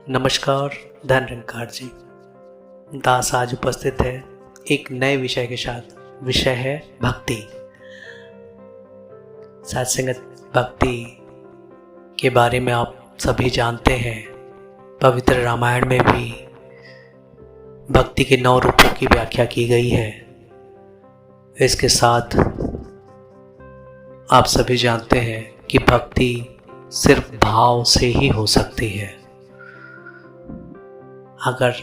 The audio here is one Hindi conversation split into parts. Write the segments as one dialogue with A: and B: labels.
A: नमस्कार धनरंकार जी। दास आज उपस्थित है एक नए विषय के साथ। विषय है भक्ति। सत्संगत भक्ति के बारे में आप सभी जानते हैं। पवित्र रामायण में भी भक्ति के 9 रूपों की व्याख्या की गई है। इसके साथ आप सभी जानते हैं कि भक्ति सिर्फ भाव से ही हो सकती है। अगर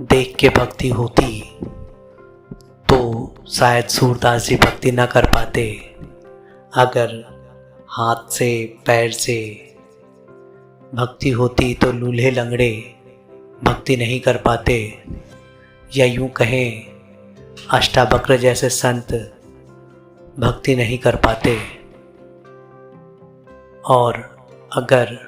A: देख के भक्ति होती तो शायद सूरदास जी भक्ति न कर पाते। अगर हाथ से पैर से भक्ति होती तो लूल्हे लंगड़े भक्ति नहीं कर पाते, या यूं कहें अष्टावक्र जैसे संत भक्ति नहीं कर पाते। और अगर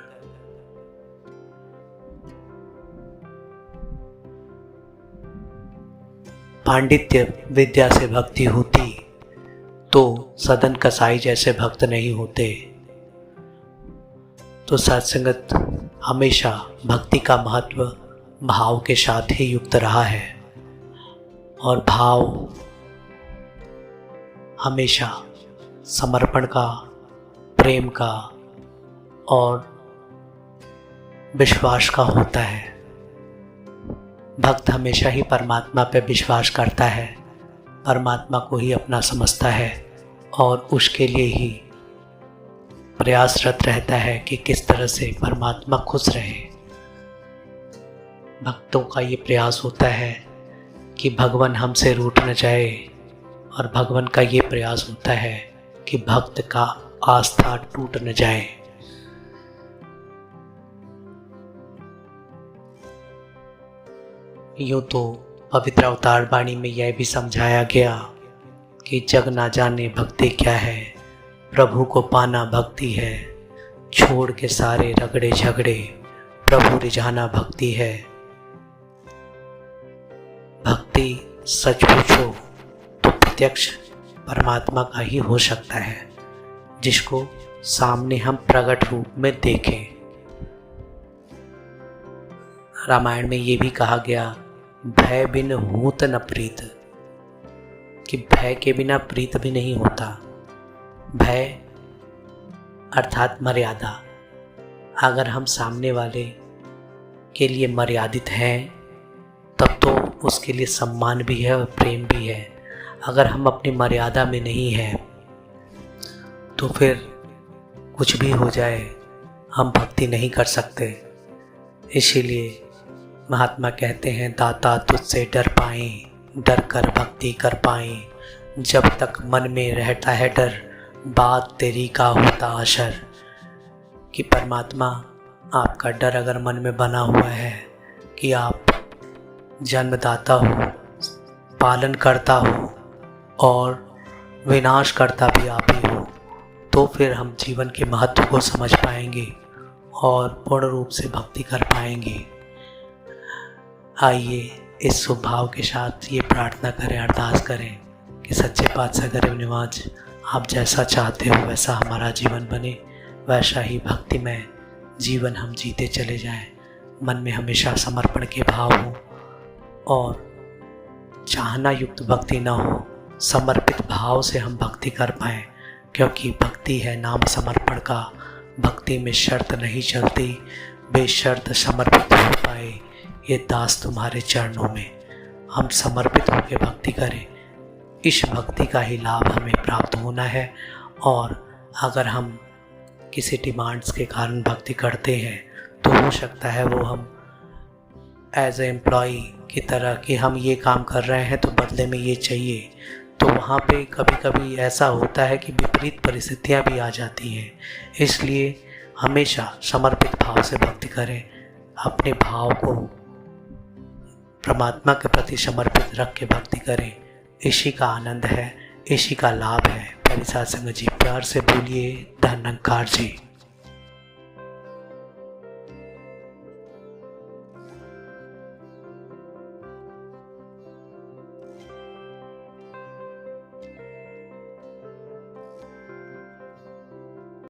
A: पांडित्य विद्या से भक्ति होती तो सदन कसाई जैसे भक्त नहीं होते। तो सत्संगत हमेशा भक्ति का महत्व भाव के साथ ही युक्त रहा है, और भाव हमेशा समर्पण का, प्रेम का और विश्वास का होता है। भक्त हमेशा ही परमात्मा पर विश्वास करता है, परमात्मा को ही अपना समझता है और उसके लिए ही प्रयासरत रहता है कि किस तरह से परमात्मा खुश रहे। भक्तों का ये प्रयास होता है कि भगवान हमसे रूठ न जाए, और भगवान का ये प्रयास होता है कि भक्त का आस्था टूट न जाए। यूँ तो पवित्र अवतार वाणी में यह भी समझाया गया कि जग ना जाने भक्ति क्या है, प्रभु को पाना भक्ति है, छोड़ के सारे रगड़े झगड़े प्रभु रिझाना भक्ति है। भक्ति सच पूछो तो प्रत्यक्ष परमात्मा का ही हो सकता है, जिसको सामने हम प्रकट रूप में देखें। रामायण में ये भी कहा गया, भय बिन होत न प्रीत, कि भय के बिना प्रीत भी नहीं होता। भय अर्थात मर्यादा। अगर हम सामने वाले के लिए मर्यादित हैं तब तो उसके लिए सम्मान भी है और प्रेम भी है। अगर हम अपनी मर्यादा में नहीं हैं तो फिर कुछ भी हो जाए हम भक्ति नहीं कर सकते। इसीलिए महात्मा कहते हैं, दाता तुझसे डर पाए, डर कर भक्ति कर पाए। जब तक मन में रहता है डर, बात तेरी का होता असर। कि परमात्मा आपका डर अगर मन में बना हुआ है कि आप जन्मदाता हो, पालन करता हो और विनाश करता भी आप ही हो, तो फिर हम जीवन के महत्व को समझ पाएंगे और पूर्ण रूप से भक्ति कर पाएंगे। आइए इस स्वभाव के साथ ये प्रार्थना करें, अरदास करें कि सच्चे पातशाह गरीब निवाज आप जैसा चाहते हो वैसा हमारा जीवन बने, वैसा ही भक्तिमय जीवन हम जीते चले जाएं। मन में हमेशा समर्पण के भाव हो और चाहना युक्त भक्ति न हो, समर्पित भाव से हम भक्ति कर पाएँ। क्योंकि भक्ति है नाम समर्पण का, भक्ति में शर्त नहीं चलती, बेशर्त समर्पित हो पाए ये दास तुम्हारे चरणों में। हम समर्पित होकर भक्ति करें, इस भक्ति का ही लाभ हमें प्राप्त होना है। और अगर हम किसी डिमांड्स के कारण भक्ति करते हैं तो हो सकता है वो हम एज ए एम्प्लॉय की तरह कि हम ये काम कर रहे हैं तो बदले में ये चाहिए, तो वहाँ पे कभी कभी ऐसा होता है कि विपरीत परिस्थितियाँ भी आ जाती हैं। इसलिए हमेशा समर्पित भाव से भक्ति करें, अपने भाव को परमात्मा के प्रति समर्पित रख के भक्ति करें। इसी का आनंद है, इसी का लाभ है। प्यारे सत्संग जी, प्यार से बोलिए धनरंकार जी।